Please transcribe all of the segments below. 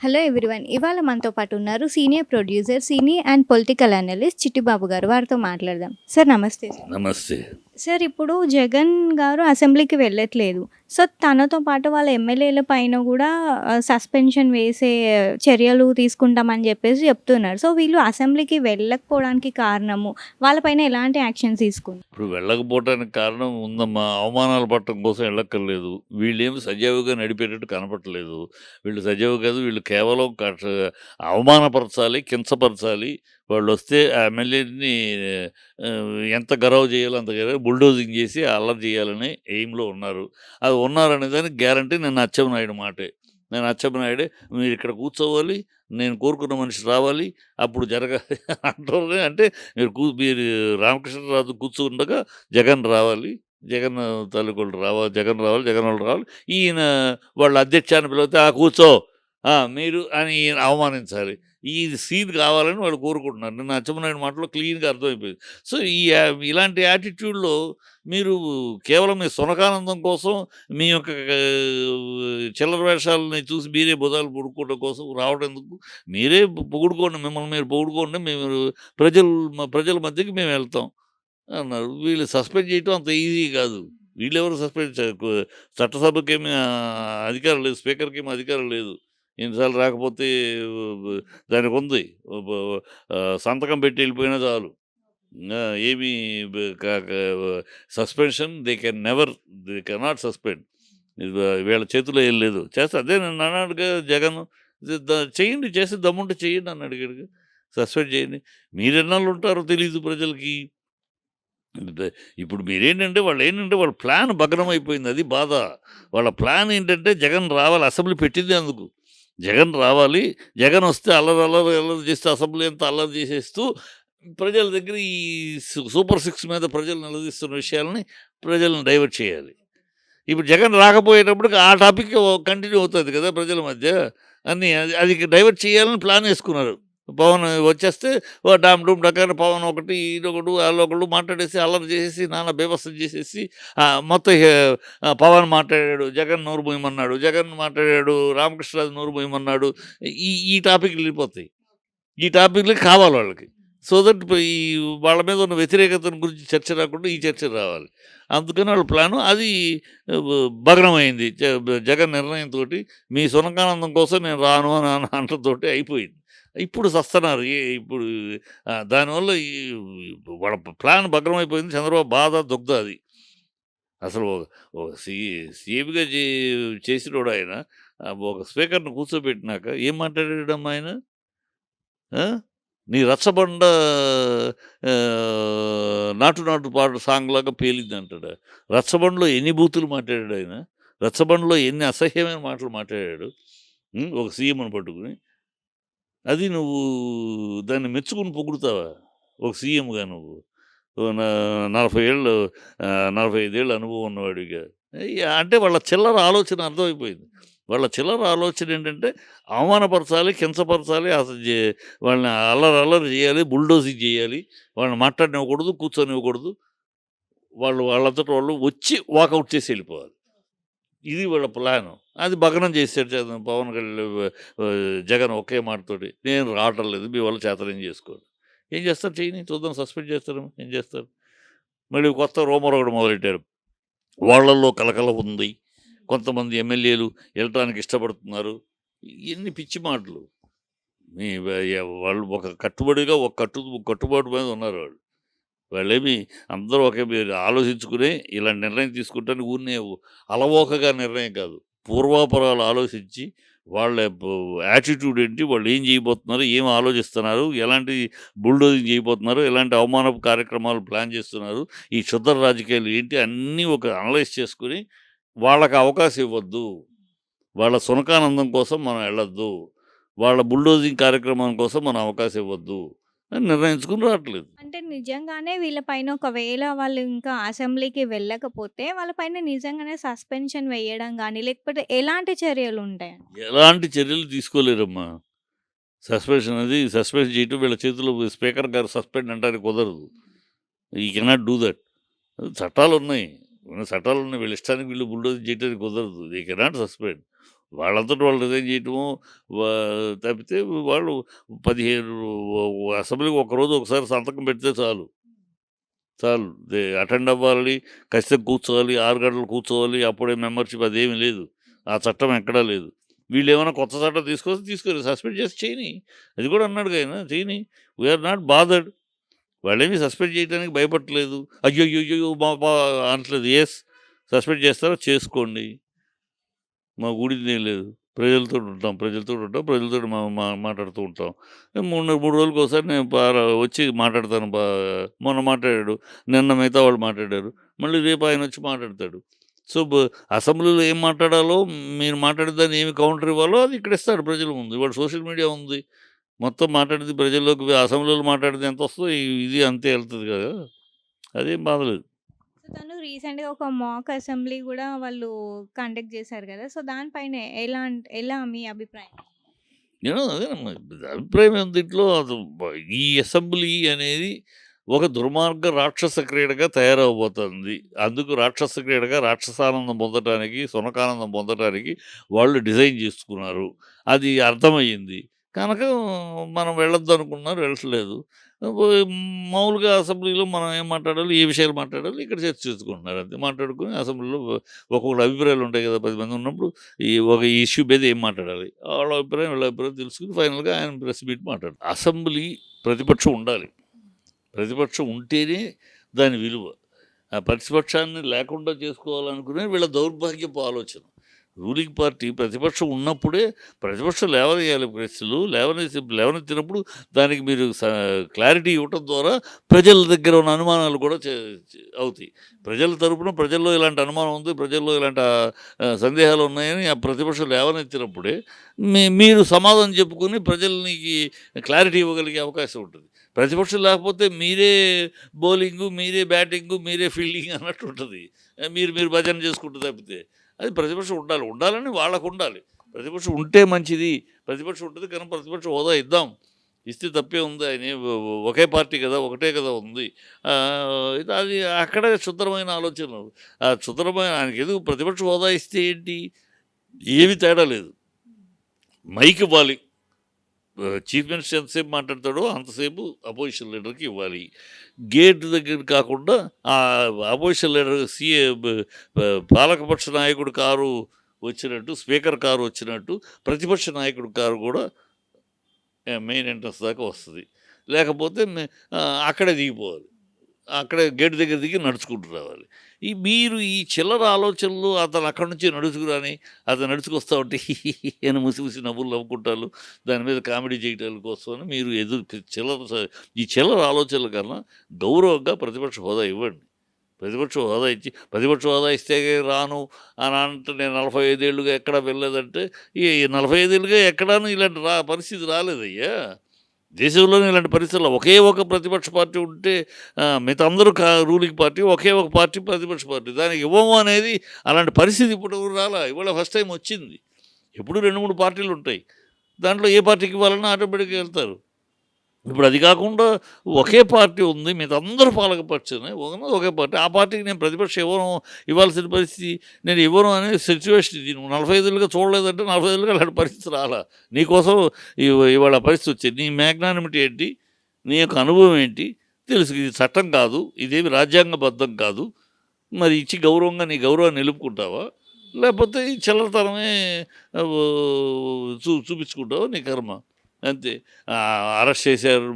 Hello everyone. ఇవాళ మనతో పాటు ఉన్నారు senior producer, cine and political analyst Chittibabu గారు. వారితో మాట్లాడదాం. సార్ నమస్తే సార్. నమస్తే. సార్ ఇప్పుడు జగన్ గారు అసెంబ్లీకి వెళ్ళట్లేదు. సో తనతో పాటు వాళ్ళ ఎమ్మెల్యేల పైన కూడా సస్పెన్షన్ వేసే చర్యలు తీసుకుంటామని చెప్పేసి చెప్తున్నారు. సో వీళ్ళు అసెంబ్లీకి వెళ్ళకపోవడానికి కారణము, వాళ్ళపైన ఎలాంటి యాక్షన్స్ తీసుకుంటారు? ఇప్పుడు వెళ్ళకపోవటానికి కారణం ఉందమ్మా. అవమానాలు పడటం కోసం వెళ్ళక్కర్లేదు. వీళ్ళేమి సజావుగా నడిపేటట్టు కనపడట్లేదు. వీళ్ళు సజావు కాదు. వీళ్ళు కేవలం అవమానపరచాలి, కించపరచాలి. వాళ్ళొస్తే ఆ ఎమ్మెల్యేని ఎంత గౌరవ చేయాలో అంత గౌరవ బుల్డోజింగ్ చేసి అల్లరి చేయాలని ఎయిమ్‌లో ఉన్నారు. అది ఉన్నారనే దానికి గ్యారంటీ నేను అచ్చెన్నాయుడు మాటే. నేను అచ్చెన్నాయుడే మీరు ఇక్కడ కూర్చోవాలి. నేను కోరుకున్న మనిషి రావాలి. అప్పుడు జరగాలి అంటారు. అంటే మీరు రామకృష్ణరాజు కూర్చుండగా జగన్ రావాలి. జగన్ తాలూకోళ్ళు రావాలి. జగన్ రావాలి. జగన్ వాళ్ళు రావాలి. ఈయన వాళ్ళ అధ్యక్షాన్ని పిలిస్తే కూర్చో మీరు అని ఈయన అవమానించాలి. ఈ సీన్ కావాలని వాళ్ళు కోరుకుంటున్నారు. నిన్న అచ్చెన్నాయుడు మాటలో క్లీన్‌గా అర్థమైపోయింది. సో, ఇలాంటి యాటిట్యూడ్‌లో మీరు కేవలం మీ సునకానందం కోసం, మీ యొక్క చిల్లర వేషాలని చూసి మీరే భుజాలు పొడుక్కోవడం కోసం రావడం ఎందుకు? మీరే పొగుడుకోండి. మిమ్మల్ని మీరు పొగుడుకోండి. ప్రజల మధ్యకి మేము వెళ్తాం అన్నారు. వీళ్ళు సస్పెండ్ చేయటం అంత ఈజీ కాదు. వీళ్ళెవరు సస్పెండ్ చట్టసభకేమి అధికారం లేదు. స్పీకర్‌కేమి అధికారం లేదు. ఎన్నిసార్లు రాకపోతే దానికుంది. సంతకం పెట్టి వెళ్ళిపోయినా చాలు. ఏమీ సస్పెన్షన్ దే కెనాట్ సస్పెండ్. వీళ్ళ చేతిలో ఏం లేదు. అదే నన్ను అన్నాడుగా జగన్. చేయండి, చేసి దమ్ముంటే చేయండి అని అడిగాడుగా. సస్పెండ్ చేయండి. మీరెన్నాళ్ళు ఉంటారో తెలీదు ప్రజలకి. ఇప్పుడు మీరేంటంటే వాళ్ళ ప్లాన్ భగ్నం అయిపోయింది. అది బాధ. వాళ్ళ ప్లాన్ ఏంటంటే జగన్ రావాలి. అసెంబ్లీ పెట్టింది అందుకు. జగన్ రావాలి. జగన్ వస్తే అల్లరి చేస్తే అసెంబ్లీ అంతా అల్లరి చేసేస్తూ ప్రజల దగ్గర ఈ సూపర్ 6 మీద ప్రజలు నిలదీస్తున్న విషయాలని ప్రజలను డైవర్ట్ చేయాలి. ఇప్పుడు జగన్ రాకపోయేటప్పటికి ఆ టాపిక్ కంటిన్యూ అవుతుంది కదా ప్రజల మధ్య. అది డైవర్ట్ చేయాలని ప్లాన్ వేసుకున్నారు. పవన్ వచ్చేస్తే డామ్ డూమ్ డకాని పవన్ ఒకటి ఈడొకడు వాళ్ళొకళ్ళు మాట్లాడేసి అల్లరి చేసేసి నాన్న బీభత్సం చేసేసి మొత్తం పవన్ మాట్లాడాడు, జగన్ నోరు పోయమన్నాడు, జగన్ మాట్లాడాడు, రామకృష్ణరాజు నోరు పోయమన్నాడు. ఈ టాపిక్లు వెళ్ళిపోతాయి. ఈ టాపిక్లు కావాలి వాళ్ళకి. సో దట్ ఈ వాళ్ళ మీద ఉన్న వ్యతిరేకతను గురించి చర్చ రాకుండా ఈ చర్చ రావాలి. అందుకని వాళ్ళ ప్లాను అది భగ్నమైంది. జగన్ నిర్ణయంతో మీ సునకానందం కోసం నేను రాను అని అంటతోటి అయిపోయింది. ఇప్పుడు సస్తున్నారు. ఇప్పుడు దానివల్ల వాళ్ళ ప్లాన్ భగ్నమైపోయింది. చంద్రబాబు బాధ, దుగ్ధ అది. అసలు సీఎంగా చేసినోడు ఆయన ఒక స్పీకర్‌ని కూర్చోబెట్టినాక ఏం మాట్లాడాడమ్మా ఆయన? నీ రచ్చబండ నాటు నాటు పాట సాంగ్‌లాగా పేలిందంటాడా? రచ్చబండలో ఎన్ని బూతులు మాట్లాడాడు ఆయన? రచ్చబండలో ఎన్ని అసహ్యమైన మాటలు మాట్లాడాడు. ఒక సీఎంని పట్టుకుని. అది నువ్వు దాన్ని మెచ్చుకుని పొగుడుతావా? ఒక సీఎంగా నువ్వు. 40 ఏళ్ళు 45 ఏళ్ళ అనుభవం ఉన్నవాడిగా. అంటే వాళ్ళ చిల్లర ఆలోచన అర్థమైపోయింది. వాళ్ళ చిల్లర ఆలోచన ఏంటంటే అవమానపరచాలి, కించపరచాలి, అసలు వాళ్ళని అల్లరి చేయాలి, బుల్డోజింగ్ చేయాలి, వాళ్ళని మాట్లాడనివ్వకూడదు, కూర్చొనివ్వకూడదు. వాళ్ళంతట వాళ్ళు వచ్చి వాకౌట్ చేసి వెళ్ళిపోవాలి. ఇది వీళ్ళ ప్లాను. అది భగ్నం చేసాడు పవన్ జగన్ ఒకే మాటతోటి. నేను రావటం లేదు, మీ వల్ల చేతనేం చేసుకోండి. ఏం చేస్తారు? చేయని చూద్దాం. సస్పెండ్ చేస్తారు. ఏం చేస్తారు? మళ్ళీ కొత్త రూమర్ ఒకటి మొదలెట్టారు. వాళ్ళల్లో కలకల ఉంది, కొంతమంది ఎమ్మెల్యేలు వెళ్ళటానికి ఇష్టపడుతున్నారు. ఎన్ని పిచ్చి మాటలు. వాళ్ళు ఒక కట్టుబడిగా కట్టుబాటు మీద ఉన్నారు వాళ్ళు. వాళ్ళేమి అందరూ మీరు ఆలోచించుకునే ఇలాంటి నిర్ణయం తీసుకుంటానికి ఊరినే అలవోకగా నిర్ణయం కాదు. పూర్వాపరాలు ఆలోచించి వాళ్ళ యాటిట్యూడ్ ఏంటి, వాళ్ళు ఏం చేయబోతున్నారు, ఏం ఆలోచిస్తున్నారు, ఎలాంటి బుల్డోజింగ్ చేయబోతున్నారు, ఎలాంటి అవమానపు కార్యక్రమాలు ప్లాన్ చేస్తున్నారు, ఈ క్షుద్ర రాజకీయాలు ఏంటి అన్నీ ఒక అనలైజ్ చేసుకుని వాళ్ళకి అవకాశం ఇవ్వద్దు. వాళ్ళ సునకానందం కోసం మనం వెళ్ళొద్దు. వాళ్ళ బుల్డోజింగ్ కార్యక్రమం కోసం మనం అవకాశం ఇవ్వద్దు అని నిర్ణయించుకుని రావట్లేదు. అంటే నిజంగానే వీళ్ళపైన ఒకవేళ వాళ్ళు ఇంకా అసెంబ్లీకి వెళ్ళకపోతే వాళ్ళపైన నిజంగానే సస్పెన్షన్ వేయడం గానీ, లేకపోతే ఎలాంటి చర్యలు ఉంటాయండి? ఎలాంటి చర్యలు తీసుకోలేరమ్మా. సస్పెండ్ చేయటం వీళ్ళ చేతిలో స్పీకర్ గారు సస్పెండ్ అంటానికి కుదరదు. ఈ కెనాట్ డూ దట్. చట్టాలున్నాయి. ఉన్న చట్టాలను వీళ్ళ ఇష్టానికి వీళ్ళు బుల్డోజ్ చేయడానికి కుదరదు. They cannot suspend. వాళ్ళంతట వాళ్ళు రిజైన్ చేయటము వా తప్పితే వాళ్ళు 15 అసెంబ్లీకి ఒకరోజు ఒకసారి సంతకం పెడితే చాలు. అటెండ్ అవ్వాలి, ఖచ్చితంగా కూర్చోవాలి, 6 గంటలు కూర్చోవాలి, అప్పుడే మెంబర్‌షిప్ అదేమీ లేదు. ఆ చట్టం ఎక్కడా లేదు. వీళ్ళేమైనా కొత్త చట్టం తీసుకొస్తే తీసుకోరు. సస్పెండ్ చేసి చేయని. అది కూడా అన్నాడుగా ఆయన చేయని. We're not bothered. వాళ్ళేమి సస్పెండ్ చేయడానికి భయపడట్లేదు. అయ్యయ్యయ్యో! మా మా అనట్లేదు. యెస్, సస్పెండ్ చేస్తారా చేసుకోండి. మాకు ఊడిందేం లేదు. ప్రజలతోటి మాట్లాడుతూ ఉంటాం. 3 రోజులకోసారి నేను వచ్చి మాట్లాడతాను. మొన్న మాట్లాడాడు. నిన్న మిగతా వాళ్ళు మాట్లాడారు. మళ్ళీ రేపు ఆయన వచ్చి మాట్లాడతాడు. సో, అసెంబ్లీలో ఏం మాట్లాడాలో, మీరు మాట్లాడిన దాన్ని ఏమి కౌంటర్ ఇవ్వాలో అది ఇక్కడ ఇస్తాడు ప్రజల ముందు. ఇవాళ సోషల్ మీడియా ఉంది. మొత్తం మాట్లాడింది ప్రజల్లోకి అసెంబ్లీలో మాట్లాడితే ఎంత వస్తుందో ఇది అంతే వెళ్తుంది కదా! అదేం బాధలేదు. సో, తను రీసెంట్‌గా ఒక మాక్ అసెంబ్లీ గూడా వాళ్ళు కండక్ట్ చేశారు గదా! సో, దానిపైన ఎలా మీ అభిప్రాయం? అదేనమ్మా. అభిప్రాయం ఏముంది దీంట్లో? ఈ అసెంబ్లీ అనేది ఒక దుర్మార్గ రాక్షస క్రీడగా తయారవబోతుంది. అందుకు రాక్షస క్రీడగా రాక్షసానందం పొందటానికి, సునకానందం పొందటానికి వాళ్ళు డిజైన్ చేసుకున్నారు. అది అర్థమయ్యింది. కనుక మనం వెళ్ళొద్దనుకున్నారు, వెళ్ళట్లేదు. మామూలుగా అసెంబ్లీలో మనం ఏం మాట్లాడాలి, ఏ విషయాలు మాట్లాడాలి ఇక్కడ చర్చించుకుంటున్నారు అంతే. మాట్లాడుకొని అసెంబ్లీలో ఒక్కొక్కళ్ళ అభిప్రాయాలు ఉంటాయి కదా! 10 మంది ఉన్నప్పుడు ఒక ఇష్యూ మీద ఏం మాట్లాడాలి, వాళ్ళ అభిప్రాయం వీళ్ళ అభిప్రాయం తెలుసుకుని ఫైనల్‌గా ఆయన ప్రెస్ మీట్ మాట్లాడతారు. అసెంబ్లీ ప్రతిపక్షం ఉండాలి. ప్రతిపక్షం ఉంటేనే దాని విలువ. ఆ ప్రతిపక్షాన్ని లేకుండా చేసుకోవాలనుకునే వీళ్ళ దౌర్భాగ్యపు ఆలోచన. రూలింగ్ పార్టీ ప్రతిపక్షం ఉన్నప్పుడే ప్రతిపక్షం లేవనెయ్యాలి ప్రశ్నలు. లేవనెత్తినప్పుడు దానికి మీరు క్లారిటీ ఇవ్వటం ద్వారా ప్రజల దగ్గర ఉన్న అనుమానాలు కూడా అవుతాయి. ప్రజల తరపున ప్రజల్లో ఇలాంటి అనుమానం ఉంది, ప్రజల్లో ఇలాంటి సందేహాలు ఉన్నాయని ఆ ప్రతిపక్షం లేవనెత్తినప్పుడే మీరు సమాధానం చెప్పుకొని ప్రజలకి క్లారిటీ ఇవ్వగలిగే అవకాశం ఉంటుంది. ప్రతిపక్షం లేకపోతే మీరే బౌలింగు, మీరే బ్యాటింగు, మీరే ఫీల్డింగ్ అన్నట్టు ఉంటుంది. మీరు భజన చేసుకుంటూ తప్పితే అది ప్రతిపక్షం ఉండాలని వాళ్ళకు ఉండాలి. ప్రతిపక్షం ఉంటే మంచిది. ప్రతిపక్షం ఉంటుంది కానీ ప్రతిపక్ష హోదా ఇద్దాం, ఇస్తే తప్పే ఉంది. ఆయన ఒకే పార్టీ కదా, ఒకటే కదా ఉంది. అది అక్కడ క్షుద్రమైన ఆలోచనలు. ఆ క్షుద్రమైన ఆయనకి ఎందుకు ప్రతిపక్ష హోదా ఇస్తే ఏంటి, ఏమి తేడా లేదు. మైక్ ఇవ్వాలి. చీఫ్ మినిస్టర్ ఎంతసేపు మాట్లాడతాడో అంతసేపు అపోజిషన్ లీడర్కి ఇవ్వాలి. గేట్ దగ్గర కాకుండా ఆ అపోజిషన్ లీడర్ పాలకపక్ష నాయకుడు కారు వచ్చినట్టు, స్పీకర్ కారు వచ్చినట్టు ప్రతిపక్ష నాయకుడు కారు కూడా మెయిన్ ఎంట్రన్స్ దాకా వస్తుంది. లేకపోతే అక్కడే దిగిపోవాలి. అక్కడే గేట్ దగ్గర దిగి నడుచుకుంటూ రావాలి. మీరు ఈ చిల్లర ఆలోచనలు, అతను అక్కడి నుంచి నడుచుకురాని అతను నడుచుకొస్తా ఉంటే అని ముసి నవ్వులు నవ్వుకుంటారు, దాని మీద కామెడీ చేయటాల కోసం మీరు ఈ చిల్లర ఆలోచనల కన్నా గౌరవంగా ప్రతిపక్ష హోదా ఇవ్వండి. ప్రతిపక్ష హోదా ఇస్తే రాను అని అంటే నేను 45 ఏళ్ళుగా ఎక్కడా వెళ్ళలేదంటే ఈ 45 ఏళ్ళుగా ఎక్కడాను ఇలాంటి పరిస్థితి రాలేదయ్యా. దేశంలోనే ఇలాంటి పరిస్థితుల్లో ఒకే ఒక ప్రతిపక్ష పార్టీ ఉంటే మిగతా అందరూ రూలింగ్ పార్టీ, ఒకే ఒక పార్టీ ప్రతిపక్ష పార్టీ. దానికి ఇవ్వము అనేది అలాంటి పరిస్థితి ఇప్పుడు రాలా. ఇవాళ ఫస్ట్ టైం వచ్చింది. ఎప్పుడు 2-3 పార్టీలు ఉంటాయి. దాంట్లో ఏ పార్టీకి ఇవ్వాలన్నా ఆటోమేటిక్గా వెళ్తారు. ఇప్పుడు అది కాకుండా ఒకే పార్టీ ఉంది, మిగతా అందరూ పాలకపక్షమే, ఒకే పార్టీ. ఆ పార్టీకి నేను ప్రతిపక్షం ఇవ్వాల్సిన పరిస్థితి, నేను ఇవ్వను అనే సిచ్యువేషన్ ఇది. నువ్వు 45 ఏళ్ళుగా చూడలేదంటే 45 ఏళ్ళుగా అలాంటి పరిస్థితి రాలా. నీకోసం ఇవాళ పరిస్థితి వచ్చింది. నీ మ్యాగ్నానిమిటీ ఏంటి, నీ యొక్క అనుభవం ఏంటి తెలుసు. ఇది చట్టం కాదు, ఇదేమి రాజ్యాంగబద్ధం కాదు. మరి ఇచ్చి గౌరవంగా నీ గౌరవాన్ని నిలుపుకుంటావా, లేకపోతే ఈ చిల్లరతనమే చూపించుకుంటావా, నీ కర్మ అంతే. అరెస్ట్ చేశారు.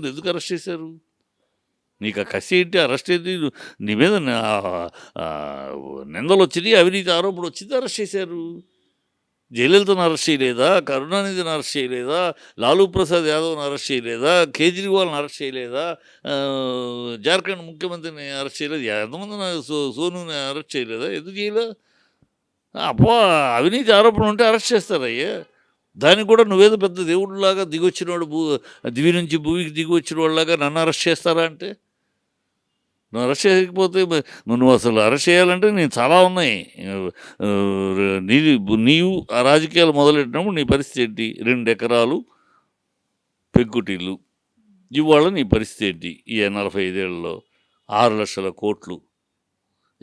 ఎందుకు అరెస్ట్ చేశారు? నీకు ఆ కసి ఏంటి, అరెస్ట్ ఏంటి? నీ మీద నిందలు వచ్చినాయి, అవినీతి ఆరోపణ వచ్చింది, అరెస్ట్ చేశారు. జయలలితను అరెస్ట్ చేయలేదా, కరుణానిధిని అరెస్ట్ చేయలేదా, లాలూ ప్రసాద్ యాదవ్ని అరెస్ట్ చేయలేదా, కేజ్రీవాల్ని అరెస్ట్ చేయలేదా, జార్ఖండ్ ముఖ్యమంత్రిని అరెస్ట్ చేయలేదు, ఎంతమంది సోనుని అరెస్ట్ చేయలేదా? ఎందుకు చేయలే? అవినీతి ఆరోపణ ఉంటే అరెస్ట్ చేస్తారయ్యా. దానికి కూడా నువ్వేదో పెద్ద దేవుడిలాగా దిగొచ్చినవాడు, దివి నుంచి భూమికి దిగి వచ్చిన వాళ్ళలాగా నన్ను అరెస్ట్ చేస్తారా అంటే, నువ్వు అరెస్ట్ చేయకపోతే నువ్వు అసలు అరెస్ట్ చేయాలంటే నేను చాలా ఉన్నాయి. నీవు ఆ రాజకీయాలు మొదలెట్టినప్పుడు నీ పరిస్థితి ఏంటి? 2 ఎకరాలు పెంకుటిల్లు, ఇవాళ నీ పరిస్థితి ఏంటి? ఈ 45 ఏళ్ళలో 6 లక్షల కోట్లు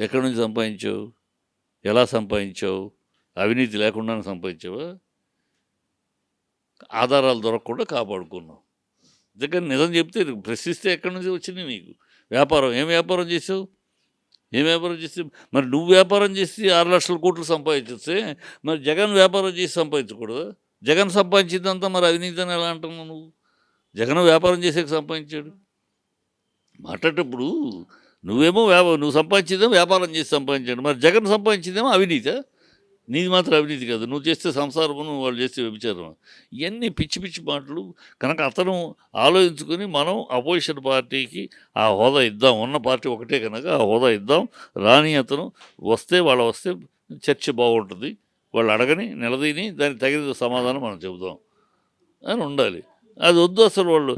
ఎక్కడి నుంచి సంపాదించావు? ఎలా సంపాదించావు? అవినీతి లేకుండానే సంపాదించావా? ఆధారాలు దొరకకుండా కాపాడుకున్నావు. అందుకని నిజం చెప్తే ప్రశ్నిస్తే ఎక్కడి నుంచి వచ్చినాయి నీకు? వ్యాపారం ఏం వ్యాపారం చేసావు? ఏం వ్యాపారం చేస్తే మరి నువ్వు వ్యాపారం చేసి 6,00,000 కోట్లు సంపాదించేస్తే మరి జగన్ వ్యాపారం చేసి సంపాదించకూడదా? జగన్ సంపాదించిందంతా మరి అవినీతి అని ఎలా అంటున్నావు నువ్వు? జగన్ వ్యాపారం చేసాక సంపాదించాడు. మాట్లాడేటప్పుడు నువ్వేమో నువ్వు సంపాదించిందేమో వ్యాపారం చేసి సంపాదించాడు. మరి జగన్ సంపాదించిందేమో అవినీతా? నీది మాత్రం అవినీతి కాదు. నువ్వు చేస్తే సంసారమును, వాళ్ళు చేస్తే వ్యభిచారం. ఇవన్నీ పిచ్చి పిచ్చి మాటలు. కనుక అతను ఆలోచించుకొని మనం అపోజిషన్ పార్టీకి ఆ హోదా ఇద్దాం. ఉన్న పార్టీ ఒకటే కనుక ఆ హోదా ఇద్దాం. రాని అతను వస్తే చర్చ బాగుంటుంది. వాళ్ళు అడగని నిలదీని దానికి తగిన సమాధానం మనం చెబుదాం అని ఉండాలి. అది వద్దు అసలు.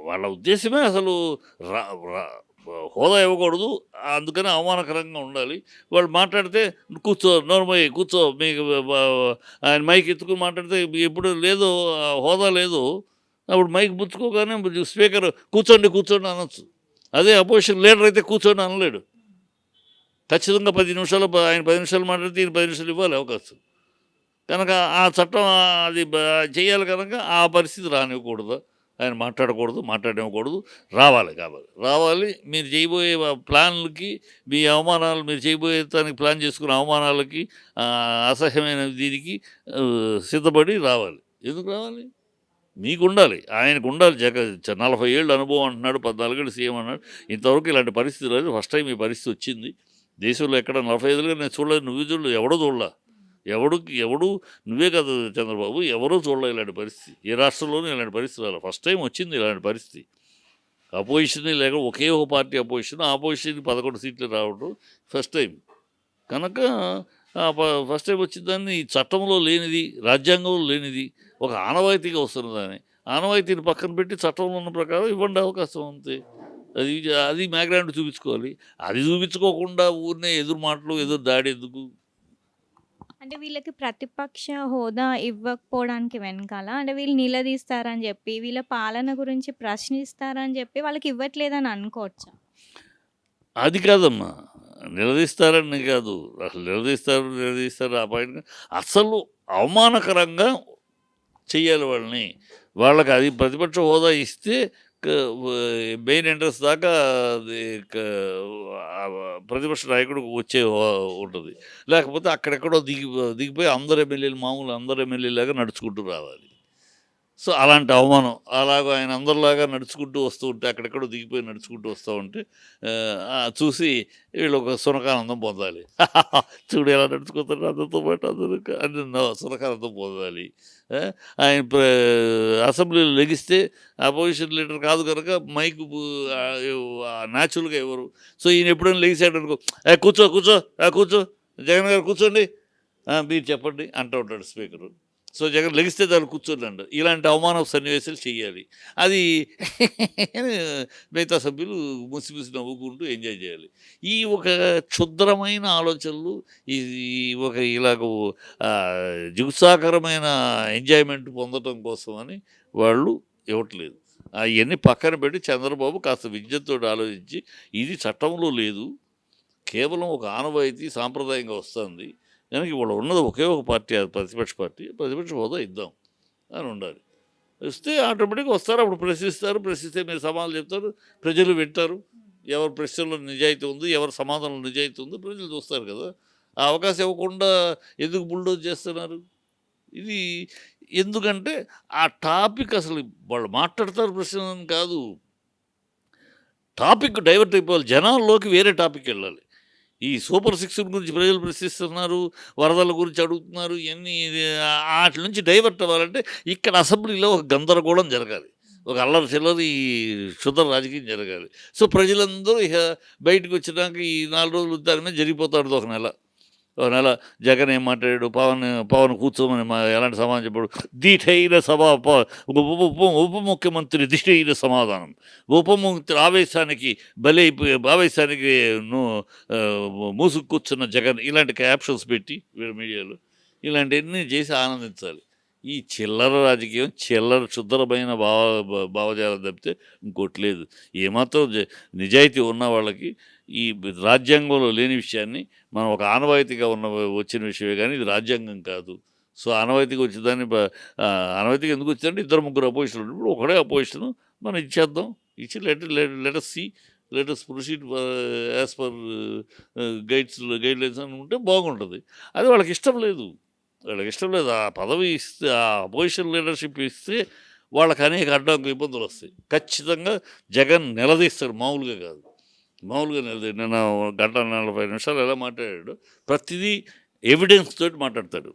వాళ్ళ ఉద్దేశమే అసలు హోదా ఇవ్వకూడదు, అందుకని అవమానకరంగా ఉండాలి. వాళ్ళు మాట్లాడితే కూర్చో, నోర్మయ్య కూర్చో, మీకు ఆయన మైక్ ఎత్తుకుని మాట్లాడితే ఎప్పుడు లేదో హోదా లేదు, అప్పుడు మైక్ పుచ్చుకోగానే స్పీకర్ కూర్చోండి కూర్చోండి అనొచ్చు. అదే అపోజిషన్ లీడర్ అయితే కూర్చోండి అనలేడు. ఖచ్చితంగా 10 నిమిషాలు ఆయన 10 నిమిషాలు మాట్లాడితే ఈయన 10 నిమిషాలు ఇవ్వాలి అవకాశం. కనుక ఆ చట్టం అది చేయాలి కనుక ఆ పరిస్థితి రానివ్వకూడదు. ఆయన మాట్లాడనివ్వకూడదు. రావాలి. మీరు చేయబోయే ప్లాన్లకి, మీ అవమానాలు, మీరు చేయబోయే దానికి ప్లాన్ చేసుకున్న అవమానాలకి, అసహ్యమైన దీనికి సిద్ధపడి రావాలి. ఎందుకు రావాలి? మీకు ఉండాలి, ఆయనకు ఉండాలి. 40 ఏళ్ళు అనుభవం అంటున్నాడు, 14 ఏళ్ళు సీఎం అన్నాడు. ఇంతవరకు ఇలాంటి పరిస్థితి లేదు. ఫస్ట్ టైం ఈ పరిస్థితి వచ్చింది దేశంలో. ఎక్కడ 45 ఏళ్ళుగా నేను చూడలేదు. నువ్వు చూడలేదు, ఎవడో చూడలా. ఎవడు నువ్వే కదా చంద్రబాబు, ఎవరూ చూడలే ఇలాంటి పరిస్థితి. ఏ రాష్ట్రంలోనూ ఇలాంటి పరిస్థితి రాలేదు. ఫస్ట్ టైం వచ్చింది ఇలాంటి పరిస్థితి. అపోజిషన్ లేక ఒకే ఒక పార్టీ ఆపోజిషన్ 11 సీట్లు రావడం ఫస్ట్ టైం. కనుక ఫస్ట్ టైం వచ్చిందాన్ని ఈ చట్టంలో లేనిది, రాజ్యాంగంలో లేనిది, ఒక ఆనవాయితీగా వస్తున్నదాన్ని ఆనవాయితీని పక్కన పెట్టి చట్టంలో ఉన్న ప్రకారం ఇవ్వండి అవకాశం అంతే. అది మ్యాగ్రాండ్ చూపించుకోవాలి. అది చూపించుకోకుండా ఊరినే ఎదురు మాటలు, ఎదురు దాడి ఎందుకు? అంటే వీళ్ళకి ప్రతిపక్ష హోదా ఇవ్వకపోవడానికి వెనకాల అంటే వీళ్ళు నిలదీస్తారని చెప్పి, వీళ్ళ పాలన గురించి ప్రశ్నిస్తారని చెప్పి వాళ్ళకి ఇవ్వట్లేదని అనుకోవచ్చా? అది కాదమ్మా, నిలదీస్తారని కాదు. అసలు నిలదీస్తారు ఆ పాయింట్. అసలు అవమానకరంగా చెయ్యాలి వాళ్ళని. వాళ్ళకి అది ప్రతిపక్ష హోదా ఇస్తే మెయిన్ ఎంట్రన్స్ దాకా అది ప్రతిపక్ష నాయకుడు వచ్చే ఉంటుంది. లేకపోతే అక్కడెక్కడో దిగిపోయి మామూలు అందరు ఎమ్మెల్యేలాగా నడుచుకుంటూ రావాలి. సో అలాంటి అవమానం, అలాగ ఆయన అందరిలాగా నడుచుకుంటూ వస్తూ ఉంటే, అక్కడెక్కడో దిగిపోయి నడుచుకుంటూ వస్తూ ఉంటే చూసి వీళ్ళు ఒక సునకానందం పొందాలి. చూడు ఎలా నడుచుకుంటారు అందరితో పాటు, అందరూ అని సునకానందం పొందాలి. ఆయన అసెంబ్లీలో లెగిస్తే అపోజిషన్ లీడర్ కాదు కనుక మైక్ న్యాచురల్గా ఎవరు. సో ఈయన ఎప్పుడైనా లెగిసాడు అనుకో, కూర్చో జగన్ గారు కూర్చోండి, మీరు చెప్పండి అంటూ ఉంటాడు స్పీకరు. సో జగన్ లెగిస్తే దాన్ని కూర్చోండి. ఇలాంటి అవమాన సన్నివేశాలు చేయాలి. అది మిగతా సభ్యులు ముసి నవ్వుకుంటూ ఎంజాయ్ చేయాలి. ఈ ఒక క్షుద్రమైన ఆలోచనలు, ఈ ఒక ఇలాగ జిగుత్సాకరమైన ఎంజాయ్మెంట్ పొందటం కోసమని వాళ్ళు ఇవ్వట్లేదు. అవన్నీ పక్కన పెట్టి చంద్రబాబు కాస్త విద్యతో ఆలోచించి, ఇది చట్టంలో లేదు, కేవలం ఒక ఆనవాయితీ సాంప్రదాయంగా వస్తుంది కనుక ఇవాళ ఉన్నది ఒకే ఒక పార్టీ, అది ప్రతిపక్ష హోదా ఇద్దాం అని ఉండాలి. ఇస్తే ఆటోమేటిక్గా వస్తారు. అప్పుడు ప్రశ్నిస్తే మీరు సమాధానం చెప్తారు, ప్రజలు వింటారు. ఎవరి ప్రశ్నలో నిజాయితీ ఉంది, ఎవరి సమాధానంలో నిజాయితీ ఉంది ప్రజలు చూస్తారు కదా. ఆ అవకాశం ఇవ్వకుండా ఎందుకు బుల్డోజ్ చేస్తున్నారు? ఇది ఎందుకంటే ఆ టాపిక్ అసలు వాళ్ళు మాట్లాడతారు ప్రశ్న కాదు, టాపిక్ డైవర్ట్ అయిపోవాలి. జనాల్లోకి వేరే టాపిక్ వెళ్ళాలి. ఈ సూపర్ 6 గురించి ప్రజలు ప్రశ్నిస్తున్నారు, వరదల గురించి అడుగుతున్నారు. ఇవన్నీ వాటి నుంచి డైవర్ట్ అవ్వాలంటే ఇక్కడ అసెంబ్లీలో ఒక గందరగోళం జరగాలి, ఒక అల్లరి చిల్లరి క్షుద్ర రాజకీయం జరగాలి. సో ప్రజలందరూ ఇక బయటకు వచ్చినాక ఈ 4 రోజులు దాని మీద జరిగిపోతాడు. ఒక నెల జగన్ ఏం మాట్లాడాడు, పవన్ కూర్చోమని ఎలాంటి సమాధానం చెప్పాడు, ధీటైన ఉప ముఖ్యమంత్రి ధీటైన సమాధానం, ఉప ముఖ్యమంత్రి ఆవేశానికి మూసుకు కూర్చున్న జగన్, ఇలాంటి క్యాప్షన్స్ పెట్టి మీడియాలో ఇలాంటివన్నీ చేసి ఆనందించాలి. ఈ చిల్లర రాజకీయం, చిల్లర క్షుద్రమైన భావజాలం తప్పితే ఇంకోటి లేదు. ఏమాత్రం నిజాయితీ ఉన్న వాళ్ళకి ఈ రాజ్యాంగంలో లేని విషయాన్ని మనం ఒక ఆనవాయితీగా వచ్చిన విషయమే కానీ ఇది రాజ్యాంగం కాదు. సో, ఆనవాయితీగా వచ్చేదాన్ని ఆనవాయితీగా ఎందుకు వచ్చిందంటే 2, 3 అపోజిషన్ ఇప్పుడు ఒకడే అపోజిషన్ మనం ఇచ్చేద్దాం. ఇచ్చి let us see, let us proceed as per guidelines అని ఉంటే బాగుంటుంది. అది వాళ్ళకి ఇష్టం లేదు. వాళ్ళకి ఇష్టం లేదు. ఆ పదవి ఇస్తే, ఆ అపోజిషన్ లీడర్షిప్ ఇస్తే వాళ్ళకి అనేక అడ్డంకులు, ఇబ్బందులు వస్తాయి. ఖచ్చితంగా జగన్ నిలదీస్తాడు, మామూలుగా కాదు. మామూలుగా నిన్న 1:40 నిమిషాలు ఎలా మాట్లాడాడు, ప్రతిదీ ఎవిడెన్స్ తోటి మాట్లాడతాడు.